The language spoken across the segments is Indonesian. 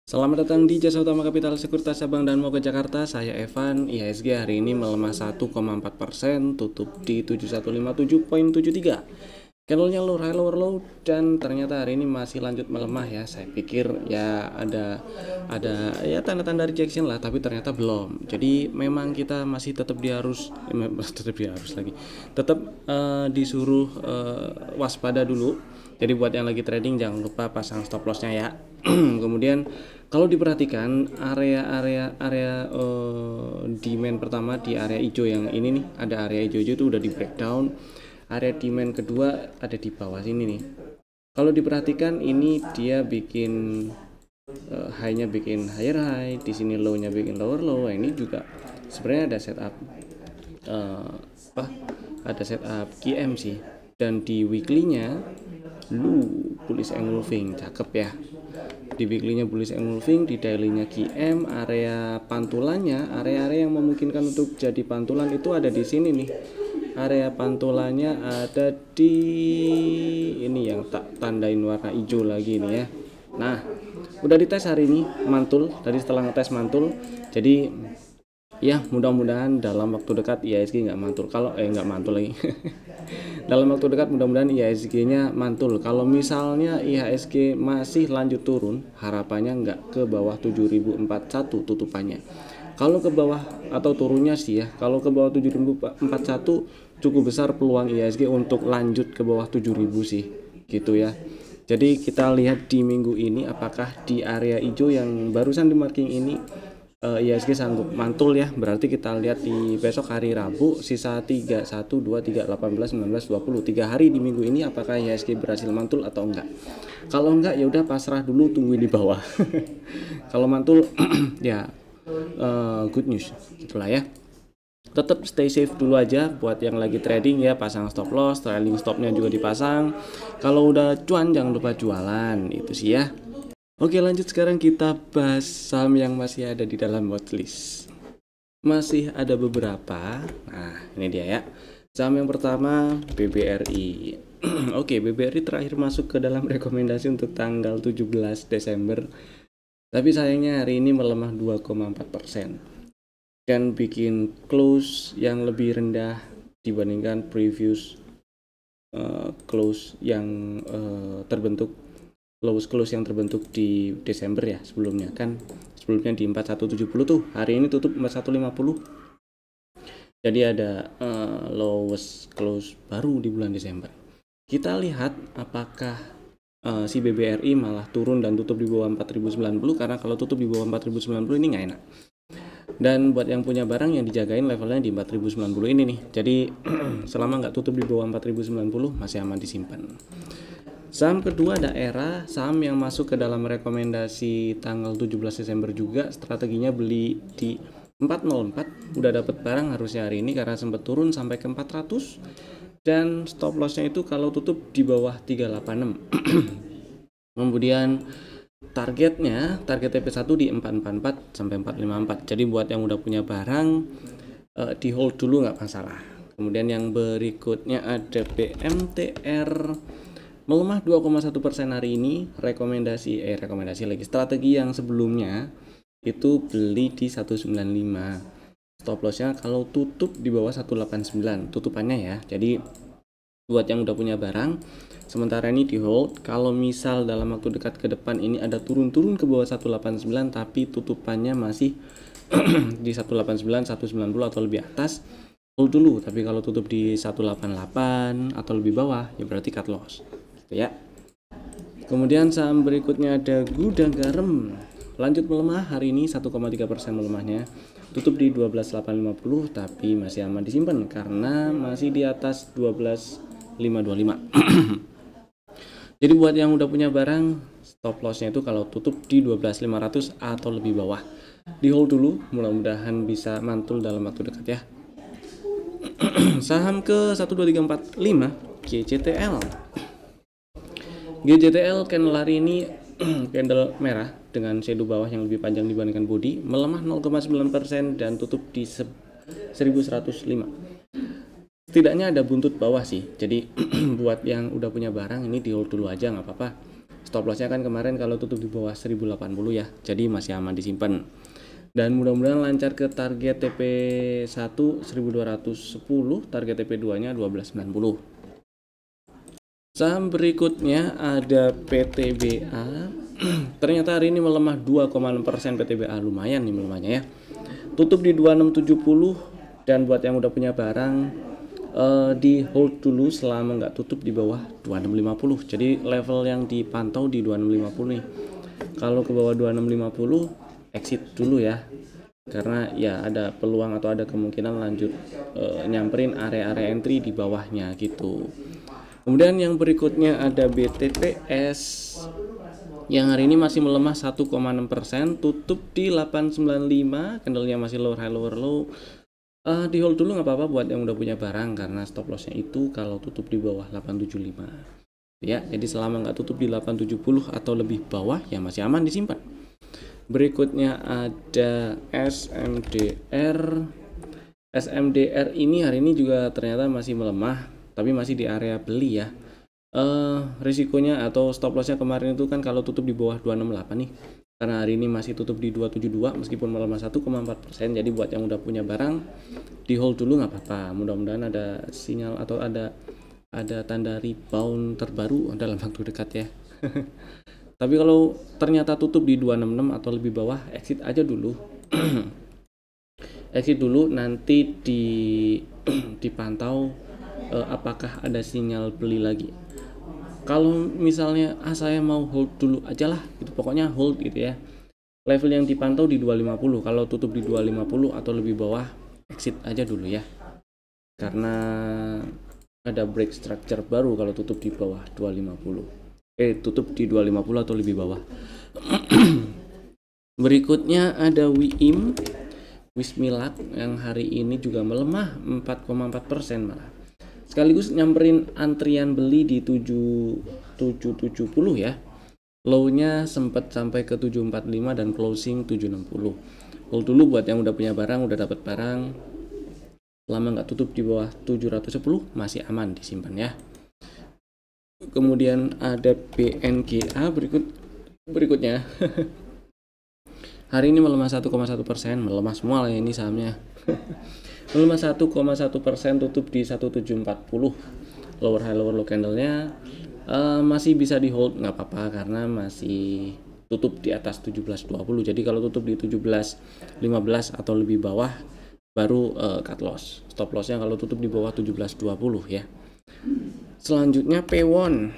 Selamat datang di Jasa Utama Kapital Sekuritas Sabang dan mau ke Jakarta. Saya Evan. IHSG hari ini melemah 1,4%, tutup di 7157,73. Candlenya low, high, lower, low, dan ternyata hari ini masih lanjut melemah ya. Saya pikir ya ada ya tanda-tanda rejection lah, tapi ternyata belum. Jadi memang kita masih tetap disuruh waspada dulu. Jadi buat yang lagi trading jangan lupa pasang stop lossnya ya. Kemudian kalau diperhatikan area demand pertama di area hijau yang ini nih, ada area hijau-hijau itu udah di breakdown. Area demand kedua ada di bawah sini nih. Kalau diperhatikan ini dia bikin high-nya bikin higher high, di sini low-nya bikin lower low. Ini juga sebenarnya ada setup ada setup QM sih. Dan di weekly-nya bullish engulfing, cakep ya. Di weekly-nya bullish engulfing, di daily-nya QM, area pantulannya, area-area yang memungkinkan untuk jadi pantulan itu ada di sini nih. Area pantulannya ada di ini yang tak tandain warna hijau lagi nih ya. Nah, udah dites hari ini mantul, tadi setelah ngetes mantul. Jadi ya mudah-mudahan dalam waktu dekat IHSG nggak mantul. Kalau nggak mantul lagi. Dalam waktu dekat mudah-mudahan IHSG-nya mantul. Kalau misalnya IHSG masih lanjut turun, harapannya nggak ke bawah 7041 tutupannya. Kalau ke bawah atau turunnya sih ya, kalau ke bawah 7041 cukup besar peluang IHSG untuk lanjut ke bawah 7000 sih, gitu ya. Jadi kita lihat di minggu ini apakah di area hijau yang barusan di marking ini IHSG sanggup mantul ya. Berarti kita lihat di besok hari Rabu sisa 3, 1, 2, 3, 18, 19, 20 3 hari di minggu ini apakah IHSG berhasil mantul atau enggak. Kalau enggak ya udah pasrah dulu, tungguin di bawah. Kalau mantul ya good news gitulah ya. Tetap stay safe dulu aja buat yang lagi trading ya, pasang stop loss, trailing stopnya juga dipasang. Kalau udah cuan jangan lupa jualan, itu sih ya. Oke, lanjut sekarang kita bahas saham yang masih ada di dalam watchlist. Masih ada beberapa. Nah, ini dia ya. Saham yang pertama BBRI. Oke, BBRI terakhir masuk ke dalam rekomendasi untuk tanggal 17 Desember. Tapi sayangnya hari ini melemah 2,4% dan bikin close yang lebih rendah dibandingkan previous close yang terbentuk. Lowest close yang terbentuk di Desember ya sebelumnya di 4170 tuh, hari ini tutup 4150. Jadi ada lowest close baru di bulan Desember. Kita lihat apakah si BBRI malah turun dan tutup di bawah 4090, karena kalau tutup di bawah 4090 ini nggak enak. Dan buat yang punya barang yang dijagain levelnya di 4090 ini nih. Jadi selama nggak tutup di bawah 4090 masih aman disimpan. Saham kedua daerah, saham yang masuk ke dalam rekomendasi tanggal 17 Desember juga, strateginya beli di 404, udah dapat barang harusnya hari ini karena sempat turun sampai ke 400 dan stop lossnya itu kalau tutup di bawah 386. Kemudian target TP1 di 444 sampai 454. Jadi buat yang udah punya barang di hold dulu nggak masalah. Kemudian yang berikutnya ada BMTR melemah 2,1% hari ini. Rekomendasi lagi, strategi yang sebelumnya itu beli di 195. Stop lossnya kalau tutup di bawah 189 tutupannya ya. Jadi buat yang udah punya barang sementara ini di hold. Kalau misal dalam waktu dekat ke depan ini ada turun-turun ke bawah 189 tapi tutupannya masih di 189, 190 atau lebih atas, hold dulu. Tapi kalau tutup di 188 atau lebih bawah ya berarti cut loss ya. Kemudian saham berikutnya ada Gudang Garam, lanjut melemah hari ini 1,3% melemahnya, tutup di 12.850 tapi masih aman disimpan karena masih di atas 12.525. Jadi buat yang udah punya barang, stop lossnya itu kalau tutup di 12.500 atau lebih bawah, di hold dulu, mudah-mudahan bisa mantul dalam waktu dekat ya. Saham ke 1, 2, 3, 4, 5 GCTL. GCTL candle hari ini candle merah dengan shadow bawah yang lebih panjang dibandingkan body, melemah 0,9% dan tutup di 1105. Setidaknya ada buntut bawah sih. Jadi buat yang udah punya barang ini di hold dulu aja nggak apa-apa. Stop lossnya kan kemarin kalau tutup di bawah 1080 ya, jadi masih aman disimpan. Dan mudah-mudahan lancar ke target TP1 1210, target TP2 nya 1290. Saham berikutnya ada PTBA. Ternyata hari ini melemah 2,6% PTBA, lumayan nih melemahnya ya. Tutup di 2670, dan buat yang udah punya barang di hold dulu selama nggak tutup di bawah 2650. Jadi level yang dipantau di 2650 nih. Kalau ke bawah 2650 exit dulu ya, karena ya ada peluang atau ada kemungkinan lanjut nyamperin area-area entry di bawahnya gitu. Kemudian yang berikutnya ada BTPS yang hari ini masih melemah 1,6%, tutup di 895, candlenya masih lower high lower low. Di hold dulu nggak apa-apa buat yang udah punya barang, karena stop lossnya itu kalau tutup di bawah 875 ya. Jadi selama nggak tutup di 870 atau lebih bawah ya masih aman disimpan. Berikutnya ada SMDR ini hari ini juga ternyata masih melemah, tapi masih di area beli ya. Risikonya atau stop lossnya kemarin itu kan kalau tutup di bawah 268 nih, karena hari ini masih tutup di 272 meskipun melemah 1,4%. jadi buat yang udah punya barang di hold dulu nggak apa-apa, mudah-mudahan ada sinyal atau ada tanda rebound terbaru dalam waktu dekat ya. Tapi kalau ternyata tutup di 266 atau lebih bawah, exit aja dulu. Exit dulu, nanti dipantau apakah ada sinyal beli lagi. Kalau misalnya saya mau hold dulu aja lah gitu, pokoknya hold gitu ya. Level yang dipantau di 250, kalau tutup di 250 atau lebih bawah exit aja dulu ya, karena ada break structure baru kalau tutup di bawah 250. Tutup di 250 atau lebih bawah. Berikutnya ada Wismilak yang hari ini juga melemah 4,4% malah, sekaligus nyamperin antrian beli di 770 ya. Low-nya sempat sampai ke 745 dan closing 760. Hold dulu buat yang udah punya barang, udah dapat barang, lama nggak tutup di bawah 710 masih aman disimpan ya. Kemudian ada BNGA berikutnya. Hari ini melemah 1,1%, melemah semua lah ini sahamnya. Melemah 1,1%, tutup di 1740. Lower high lower low candlenya masih bisa di hold, nggak apa-apa karena masih tutup di atas 1720. Jadi kalau tutup di 1715 atau lebih bawah baru cut loss. Stop lossnya kalau tutup di bawah 1720 ya. Selanjutnya Pewon.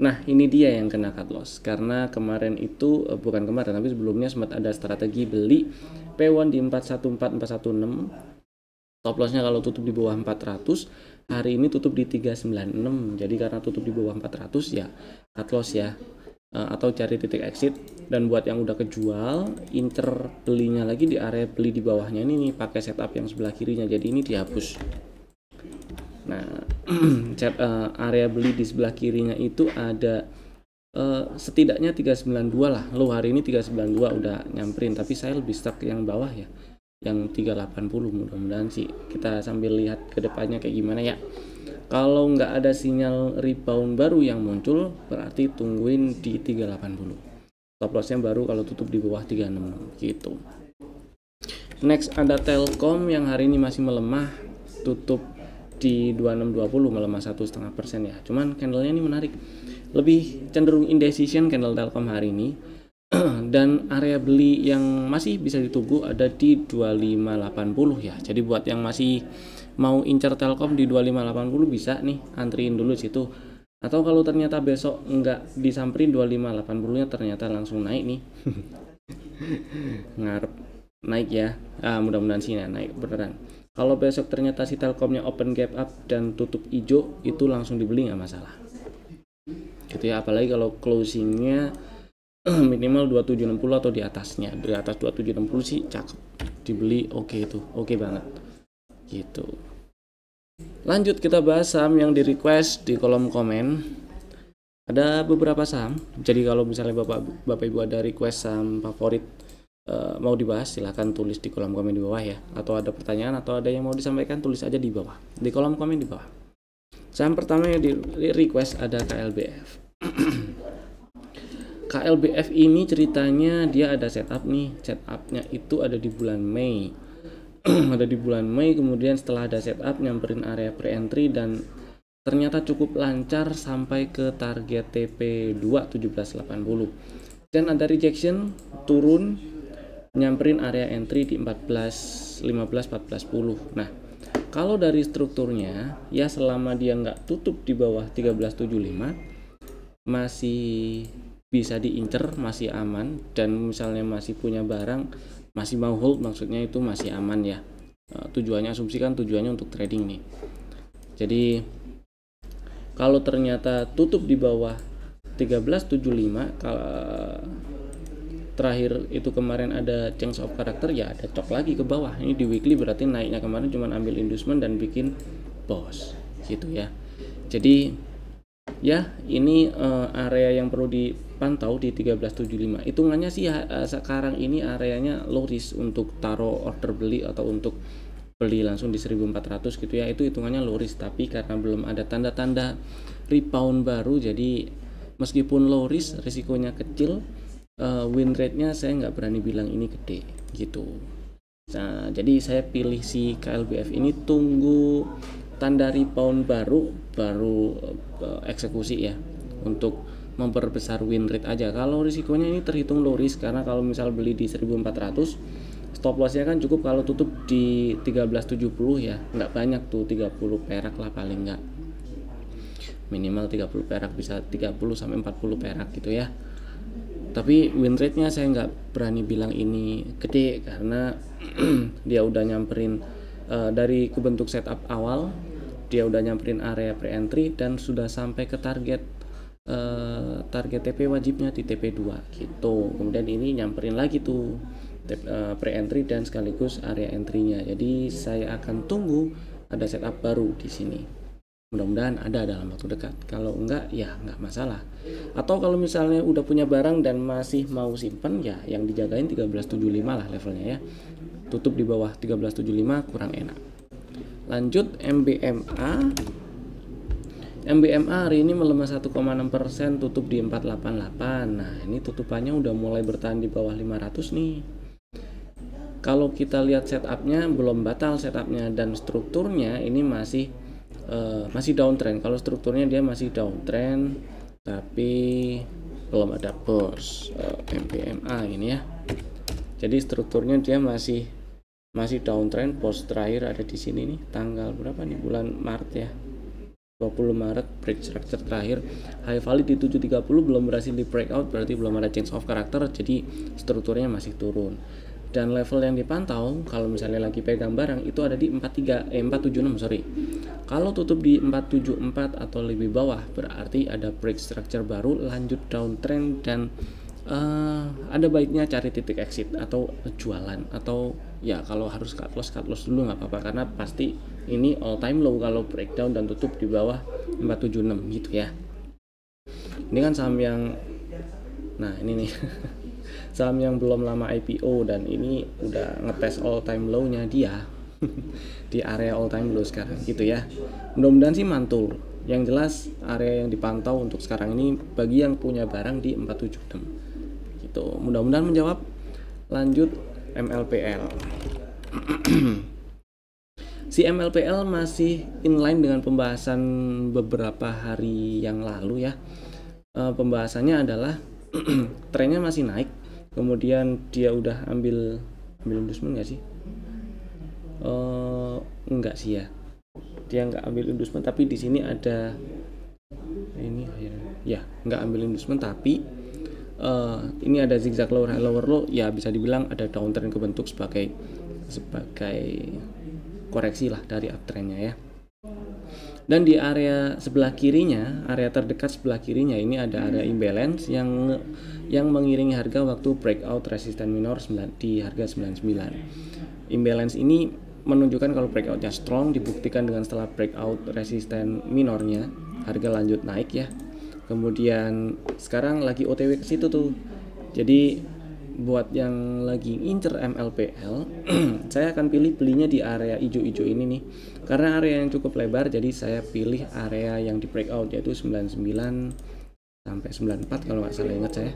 Nah ini dia yang kena cut loss, karena kemarin itu bukan kemarin tapi sebelumnya sempat ada strategi beli Pewon di 414 416. Stop lossnya kalau tutup di bawah 400, hari ini tutup di 396. Jadi karena tutup di bawah 400 ya cut loss ya, atau cari titik exit. Dan buat yang udah kejual, incer belinya lagi di area beli di bawahnya ini nih, pakai setup yang sebelah kirinya, jadi ini dihapus. Nah area beli di sebelah kirinya itu ada setidaknya 392 lah. Lo hari ini 392 udah nyamperin, tapi saya lebih stuck yang bawah ya, yang 380. Mudah-mudahan sih kita sambil lihat ke depannya kayak gimana ya. Kalau nggak ada sinyal rebound baru yang muncul, berarti tungguin di 380. Stop lossnya baru kalau tutup di bawah 366 gitu. Next ada Telkom yang hari ini masih melemah, tutup di 2620, melemah 1,5% ya. Cuman candlenya ini menarik, lebih cenderung indecision candle Telkom hari ini. Dan area beli yang masih bisa ditunggu ada di 2580 ya. Jadi buat yang masih mau incer Telkom di 2580 bisa nih antriin dulu situ. Atau kalau ternyata besok nggak disamperin 2580 nya ternyata langsung naik nih. Ngarep naik ya. Mudah-mudahan sih naik beneran. Kalau besok ternyata si Telkomnya open gap up dan tutup hijau, itu langsung dibeli nggak masalah. Gitu ya, apalagi kalau closingnya minimal 2760 atau di atasnya. Di atas 2760 sih cakep, dibeli oke itu, oke banget gitu. Lanjut kita bahas saham yang di request di kolom komen. Ada beberapa saham, jadi kalau misalnya bapak ibu ada request saham favorit mau dibahas, silahkan tulis di kolom komen di bawah ya. Atau ada pertanyaan atau ada yang mau disampaikan, tulis aja di bawah, di kolom komen di bawah. Saham pertama yang di request ada KLBF. KLBF ini ceritanya dia ada setup nih, setupnya itu ada di bulan Mei. Ada di bulan Mei, kemudian setelah ada setup nyamperin area pre-entry dan ternyata cukup lancar sampai ke target TP2 1780 dan ada rejection turun nyamperin area entry di 14 15 14 10. Nah, kalau dari strukturnya ya selama dia nggak tutup di bawah 1375 masih bisa diincer, masih aman, dan misalnya masih punya barang, masih mau hold, maksudnya itu masih aman ya. Tujuannya, asumsikan tujuannya untuk trading nih. Jadi kalau ternyata tutup di bawah 1375, kalau terakhir itu kemarin ada change of character, ya ada cok lagi ke bawah. Ini di weekly berarti naiknya kemarin cuma ambil inducement dan bikin boss gitu ya. Jadi ya ini area yang perlu dipantau di 1375. Hitungannya sih sekarang ini areanya low risk untuk taruh order beli atau untuk beli langsung di 1400 gitu ya. Itu hitungannya low risk, tapi karena belum ada tanda-tanda rebound baru, jadi meskipun low risk risikonya kecil, win rate-nya saya nggak berani bilang ini gede gitu. Nah, jadi saya pilih si KLBF ini, tunggu tanda rebound baru eksekusi ya, untuk memperbesar win rate aja. Kalau risikonya ini terhitung low risk, karena kalau misal beli di 1400 stop lossnya kan cukup kalau tutup di 1370 ya, nggak banyak tuh, 30 perak lah paling nggak, minimal 30 perak, bisa 30 sampai 40 perak gitu ya. Tapi win rate-nya saya nggak berani bilang ini gede karena dia udah nyamperin dari kebentuk setup awal, dia udah nyamperin area pre-entry dan sudah sampai ke target TP wajibnya di TP2 gitu. Kemudian ini nyamperin lagi tuh pre-entry dan sekaligus area entry-nya. Jadi saya akan tunggu ada setup baru di sini. Mudah-mudahan ada dalam waktu dekat. Kalau enggak ya enggak masalah. Atau kalau misalnya udah punya barang dan masih mau simpen, ya yang dijagain 1375 lah levelnya ya. Tutup di bawah 1375 kurang enak. Lanjut MBMA. MBMA hari ini melemah 1,6%, tutup di 488. Nah, ini tutupannya udah mulai bertahan di bawah 500 nih. Kalau kita lihat setupnya, belum batal setupnya, dan strukturnya ini masih downtrend. Kalau strukturnya dia masih downtrend, tapi belum ada burst MBMA ini ya. Jadi strukturnya dia masih downtrend. Post terakhir ada di sini nih, tanggal berapa nih, bulan Maret ya, 20 Maret, break structure terakhir high valid di 730, belum berhasil di breakout, berarti belum ada change of character, jadi strukturnya masih turun. Dan level yang dipantau kalau misalnya lagi pegang barang itu ada di 476 sorry. Kalau tutup di 474 atau lebih bawah berarti ada break structure baru, lanjut downtrend, dan ada baiknya cari titik exit atau jualan, atau ya kalau harus cut loss dulu nggak apa-apa, karena pasti ini all time low kalau breakdown dan tutup di bawah 476 gitu ya. Ini kan saham yang, nah ini nih saham yang belum lama IPO dan ini udah ngetes all time low-nya dia di area all time low sekarang gitu ya. Mudah-mudahan sih mantul. Yang jelas area yang dipantau untuk sekarang ini bagi yang punya barang di 476 gitu. Mudah-mudahan menjawab. Lanjut MLPL. Si MLPL masih inline dengan pembahasan beberapa hari yang lalu ya. Pembahasannya adalah trennya masih naik, kemudian dia udah ambil inducement nggak sih? Enggak sih ya, dia nggak ambil inducement, tapi di sini ada ini ya, nggak ambil inducement, tapi ini ada zigzag lower low, ya bisa dibilang ada downtrend kebentuk sebagai koreksi lah dari uptrendnya ya. Dan di area sebelah kirinya, area terdekat sebelah kirinya ini ada area imbalance yang mengiringi harga waktu breakout resisten minor di harga 99. Imbalance ini menunjukkan kalau breakoutnya strong, dibuktikan dengan setelah breakout resisten minornya harga lanjut naik ya. Kemudian sekarang lagi OTW ke situ tuh. Jadi buat yang lagi ngincer MLPL saya akan pilih belinya di area hijau-hijau ini nih, karena area yang cukup lebar, jadi saya pilih area yang di breakout yaitu 99 sampai 94 kalau nggak salah ingat saya.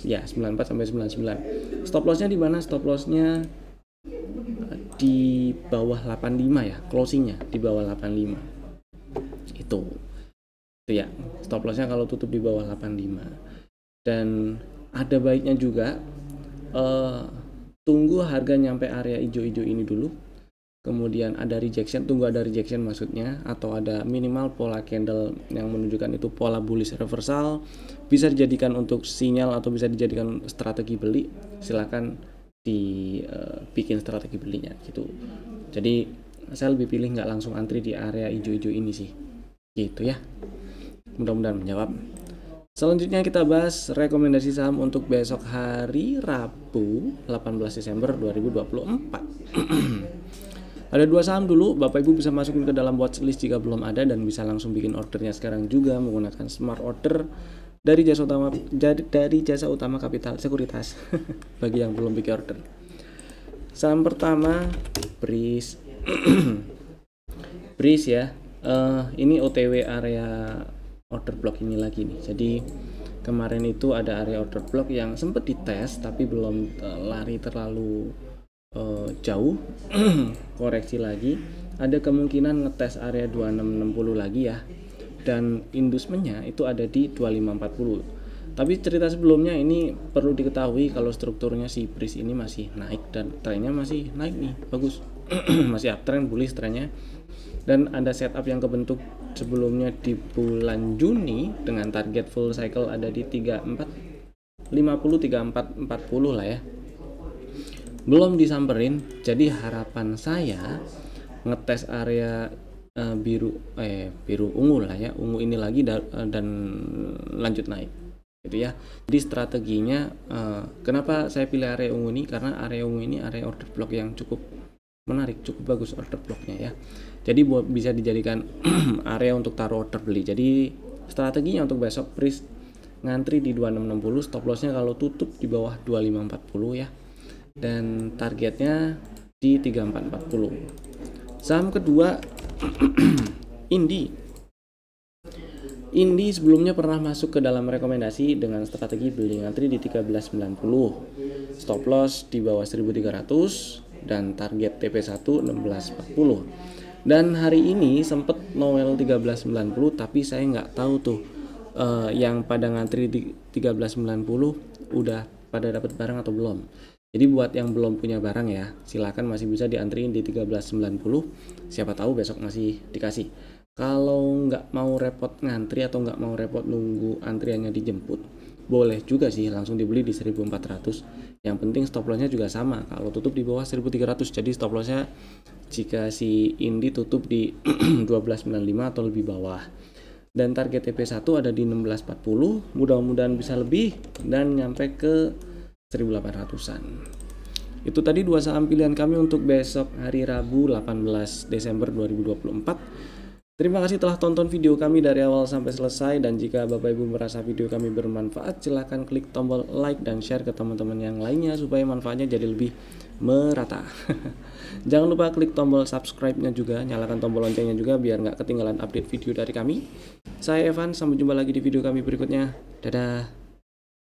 Ya, 94 sampai 99. Stop lossnya di mana? Stop lossnya di bawah 85 ya, closingnya di bawah 85. Itu ya, stop lossnya kalau tutup di bawah 85. Dan ada baiknya juga tunggu harga nyampe area hijau-hijau ini dulu, kemudian ada rejection, tunggu ada rejection maksudnya, atau ada minimal pola candle yang menunjukkan itu pola bullish reversal, bisa dijadikan untuk sinyal atau bisa dijadikan strategi beli. Silakan dibikin strategi belinya gitu. Jadi saya lebih pilih nggak langsung antri di area hijau-hijau ini sih, gitu ya. Mudah-mudahan menjawab. Selanjutnya kita bahas rekomendasi saham untuk besok hari Rabu 18 Desember 2024. Ada 2 saham dulu, Bapak Ibu bisa masukin ke dalam watchlist jika belum ada, dan bisa langsung bikin ordernya sekarang juga menggunakan smart order dari jasa utama Kapital Sekuritas bagi yang belum bikin order. Saham pertama Breeze. Breeze ya. Ini OTW area order block ini lagi nih. Jadi kemarin itu ada area order block yang sempat dites tapi belum lari terlalu jauh. Koreksi lagi, ada kemungkinan ngetes area 2660 lagi ya, dan inducementnya itu ada di 2540. Tapi cerita sebelumnya ini perlu diketahui kalau strukturnya si Breeze ini masih naik dan trennya masih naik nih, bagus. Masih uptrend, bullish trennya. Dan ada setup yang kebentuk sebelumnya di bulan Juni dengan target full cycle ada di 3450, 3440 lah ya. Belum disamperin, jadi harapan saya ngetes area biru ungu lah ya, ungu ini lagi dan lanjut naik gitu ya. Jadi strateginya kenapa saya pilih area ungu ini, karena area ungu ini area order block yang cukup menarik, cukup bagus order blocknya ya. Jadi bisa dijadikan area untuk taruh order beli. Jadi strateginya untuk besok Breeze ngantri di 2660, stop lossnya kalau tutup di bawah 2540 ya, dan targetnya di 3440. Saham kedua Indi sebelumnya pernah masuk ke dalam rekomendasi dengan strategi beli ngantri di 1390, stop loss di bawah 1300 dan target TP1 1640. Dan hari ini sempet Noel 1390, tapi saya nggak tahu tuh yang pada ngantri di 1390 udah pada dapat barang atau belum. Jadi buat yang belum punya barang ya, silakan masih bisa diantriin di 1390. Siapa tahu besok masih dikasih. Kalau nggak mau repot ngantri atau nggak mau repot nunggu antriannya dijemput, boleh juga sih langsung dibeli di 1400. Yang penting stop lossnya juga sama, kalau tutup di bawah 1300. Jadi stop lossnya jika si Indi tutup di 1295 atau lebih bawah. Dan target TP1 ada di 1640, mudah-mudahan bisa lebih dan nyampe ke 1800-an. Itu tadi 2 saham pilihan kami untuk besok hari Rabu 18 Desember 2024. Terima kasih telah tonton video kami dari awal sampai selesai, dan jika Bapak Ibu merasa video kami bermanfaat, silahkan klik tombol like dan share ke teman-teman yang lainnya supaya manfaatnya jadi lebih merata. Jangan lupa klik tombol subscribe-nya juga, nyalakan tombol loncengnya juga biar nggak ketinggalan update video dari kami. Saya Evan, sampai jumpa lagi di video kami berikutnya. Dadah.